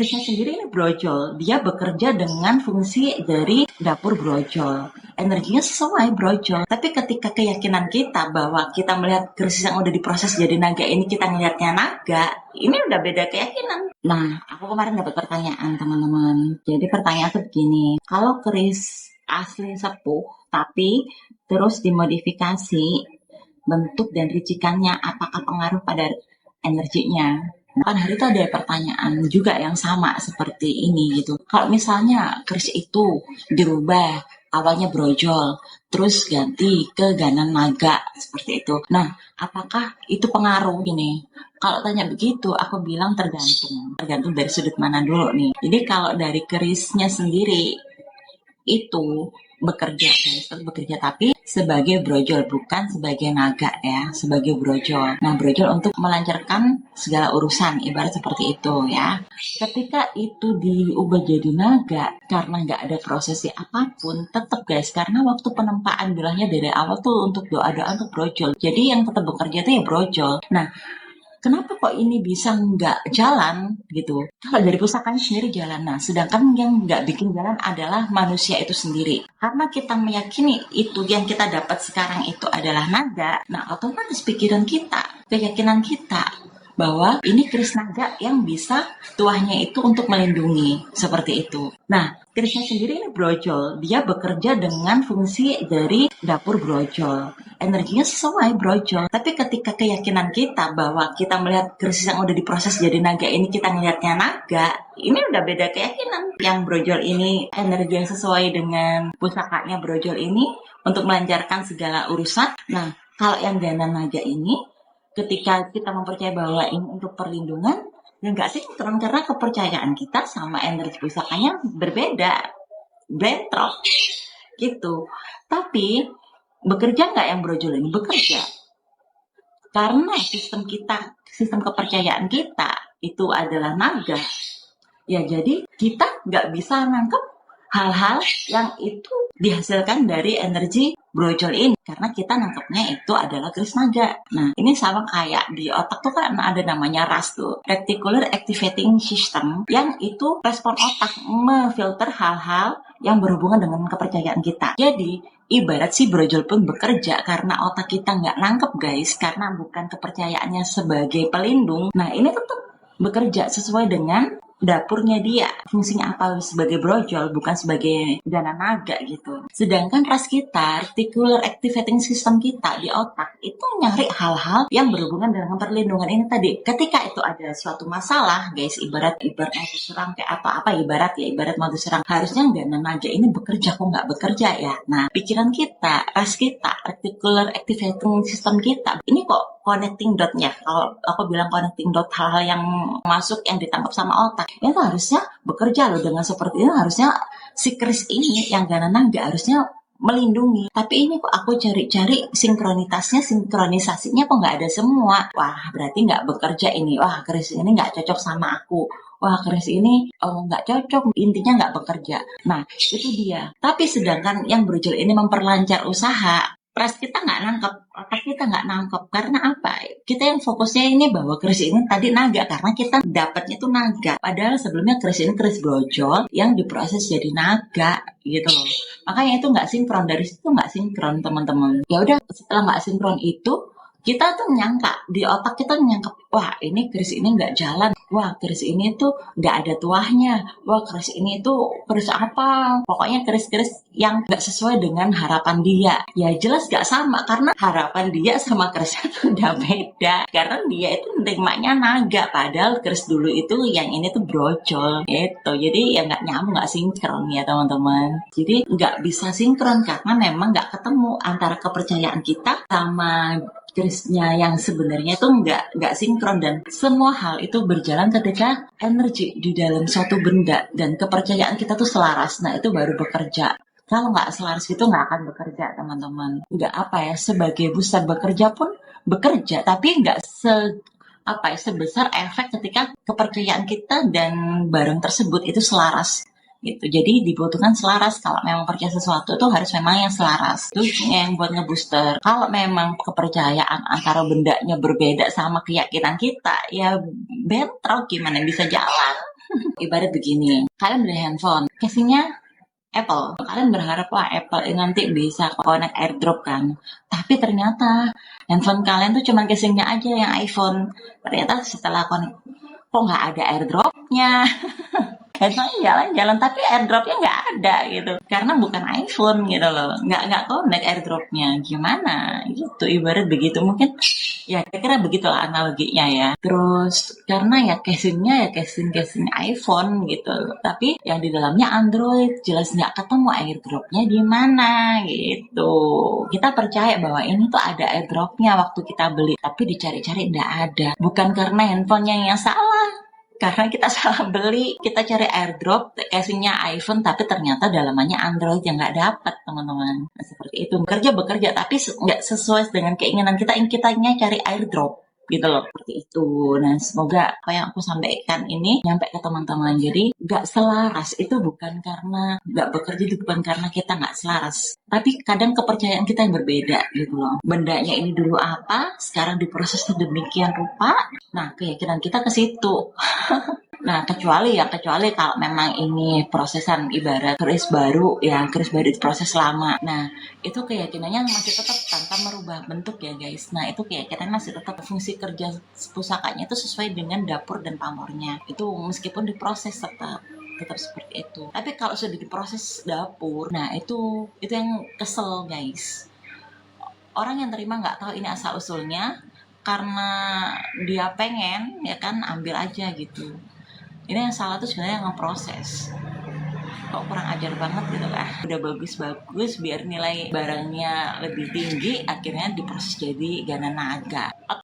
Krisnya sendiri ini brojol, dia bekerja dengan fungsi dari dapur brojol. Energinya sesuai brojol, tapi ketika keyakinan kita bahwa kita melihat krisis yang udah diproses jadi naga ini kita ngelihatnya naga, ini udah beda keyakinan. Nah, aku kemarin dapat pertanyaan teman-teman. Jadi pertanyaan tuh begini, kalau keris asli sepuh tapi terus dimodifikasi bentuk dan ricikannya, apakah pengaruh pada energinya? Kan hari itu ada pertanyaan juga yang sama seperti ini gitu. Kalau misalnya keris itu dirubah, awalnya brojol, terus ganti ke ganan naga seperti itu. Nah, apakah itu pengaruh ini? Kalau tanya begitu, aku bilang tergantung dari sudut mana dulu nih. Jadi kalau dari kerisnya sendiri itu bekerja tapi sebagai brojol, bukan sebagai naga ya, sebagai brojol. Nah, brojol untuk melancarkan segala urusan, ibarat seperti itu ya. Ketika itu diubah jadi naga karena nggak ada prosesi apapun, tetap guys, karena waktu penempaan bilangnya dari awal tuh untuk doa-doa untuk brojol. Jadi yang tetap bekerja itu ya brojol. Nah, kenapa kok ini bisa nggak jalan gitu? Kalau dari pusakanya sendiri jalan. Nah, sedangkan yang nggak bikin jalan adalah manusia itu sendiri. Karena kita meyakini itu yang kita dapat sekarang itu adalah naga. Nah, otomatis pikiran kita, keyakinan kita bahwa ini keris naga yang bisa tuahnya itu untuk melindungi, seperti itu. Nah, kerisnya sendiri ini brojol, dia bekerja dengan fungsi dari dapur brojol. Energinya sesuai brojol, tapi ketika keyakinan kita bahwa kita melihat keris yang udah diproses jadi naga ini kita ngelihatnya naga, ini udah beda keyakinan. Yang brojol ini energi yang sesuai dengan pusakanya brojol ini untuk melancarkan segala urusan. Nah, kalau yang gana naga ini ketika kita mempercayai bahwa ini untuk perlindungan, ya nggak sih, karena kepercayaan kita sama energi pusakanya berbeda, bentrok gitu. Tapi bekerja nggak yang brojol ini? Bekerja, karena sistem kepercayaan kita itu adalah naga. Ya jadi kita nggak bisa nangkep hal-hal yang itu dihasilkan dari energi brojol ini, karena kita nangkepnya itu adalah keris naga. Nah, ini sama kayak di otak tuh kan ada namanya RAS tuh, Reticular Activating System, yang itu respon otak memfilter hal-hal yang berhubungan dengan kepercayaan kita. Jadi, ibarat si brojol pun bekerja karena otak kita nggak nangkep guys, karena bukan kepercayaannya sebagai pelindung. Nah, ini tetap bekerja sesuai dengan dapurnya dia, fungsinya apa sebagai brojol, bukan sebagai dana naga gitu. Sedangkan RAS kita, Reticular Activating System kita di otak, itu nyari hal-hal yang berhubungan dengan perlindungan ini tadi. Ketika itu ada suatu masalah, guys, ibarat mau diserang kayak apa-apa, ibarat mau diserang, harusnya dana naga ini bekerja, kok nggak bekerja ya? Nah, pikiran kita, RAS kita, Reticular Activating System kita, ini kok connecting dot-nya. Kalau aku bilang connecting dot, hal-hal yang masuk yang ditangkap sama otak, itu harusnya bekerja loh. Dengan seperti ini harusnya si keris ini yang gana naga harusnya melindungi. Tapi ini kok aku cari-cari sinkronisasinya kok nggak ada semua. Wah, berarti nggak bekerja ini. Wah, keris ini nggak cocok sama aku. Wah, keris ini nggak cocok, intinya nggak bekerja. Nah, itu dia. Tapi sedangkan yang brojol ini memperlancar usaha, pres kita nggak nangkep, otak kita nggak nangkep. Karena apa? Kita yang fokusnya ini bahwa keris ini tadi naga, karena kita dapatnya itu naga. Padahal sebelumnya keris ini keris brojol yang diproses jadi naga gitu loh. Makanya itu nggak sinkron, dari situ nggak sinkron teman-teman. Ya udah, setelah nggak sinkron itu, kita tuh nyangka, di otak kita nyangka, wah ini keris ini nggak jalan, wah keris ini tuh nggak ada tuahnya, wah keris ini tuh keris apa, pokoknya keris-keris yang nggak sesuai dengan harapan dia. Ya jelas nggak sama, karena harapan dia sama kerisnya tuh udah beda, karena dia itu nerimanya naga, padahal keris dulu itu yang ini tuh brojol gitu. Jadi ya nggak nyambung, nggak sinkron ya teman-teman. Jadi nggak bisa sinkron karena memang nggak ketemu antara kepercayaan kita sama kerisnya yang sebenarnya itu nggak sinkron. Dan semua hal itu berjalan ketika energi di dalam suatu benda dan kepercayaan kita tuh selaras. Nah, itu baru bekerja. Kalau nggak selaras itu nggak akan bekerja teman-teman. Nggak sebagai booster bekerja pun bekerja, tapi nggak sebesar efek ketika kepercayaan kita dan barang tersebut itu selaras gitu. Jadi dibutuhkan selaras. Kalau memang percaya sesuatu itu harus memang yang selaras. Itu yang buat ngebooster. Kalau memang kepercayaan antara bendanya berbeda sama keyakinan kita, ya bentrok, gimana bisa jalan. Ibarat begini, kalian beli handphone, casingnya Apple. Kalian berharap wah Apple ini nanti bisa connect AirDrop kan. Tapi ternyata handphone kalian tuh cuma casingnya aja yang iPhone. Ternyata setelah connect, kok nggak ada AirDropnya. Handphone jalan-jalan tapi AirDropnya nggak ada gitu. Karena bukan iPhone gitu loh. Nggak connect AirDropnya. Gimana? Gitu ibarat begitu. Mungkin ya kira-kira begitulah analoginya ya. Terus karena ya casing iPhone gitu. Tapi yang di dalamnya Android jelas nggak ketemu AirDropnya di mana gitu. Kita percaya bahwa ini tuh ada AirDropnya waktu kita beli. Tapi dicari-cari nggak ada. Bukan karena handphonenya yang salah, karena kita salah beli, kita cari AirDrop, casingnya iPhone, tapi ternyata dalamannya Android yang nggak dapat, teman-teman. Nah, seperti itu. Bekerja, tapi nggak sesuai dengan keinginan kita, kitanya cari AirDrop. Gitu loh, seperti itu. Nah, semoga apa yang aku sampaikan ini nyampe ke teman-teman. Jadi, nggak selaras itu bukan karena nggak bekerja, itu bukan karena kita nggak selaras. Tapi kadang kepercayaan kita yang berbeda gitu loh. Bendanya ini dulu apa, sekarang diproses sedemikian rupa. Nah, keyakinan kita ke situ. Nah, kecuali kalau memang ini prosesan ibarat keris baru proses lama. Nah, itu keyakinannya masih tetap tanpa merubah bentuk ya guys. Nah, itu keyakinan masih tetap fungsi kerja pusakanya itu sesuai dengan dapur dan pamornya. Itu meskipun diproses tetap seperti itu. Tapi kalau sudah diproses dapur, nah itu yang kesel guys. Orang yang terima nggak tahu ini asal usulnya, karena dia pengen ya kan ambil aja gitu. Ini yang salah tuh sebenarnya ngeproses. Kok kurang ajar banget gitu lah. Udah bagus-bagus biar nilai barangnya lebih tinggi, akhirnya diproses jadi Gana Naga.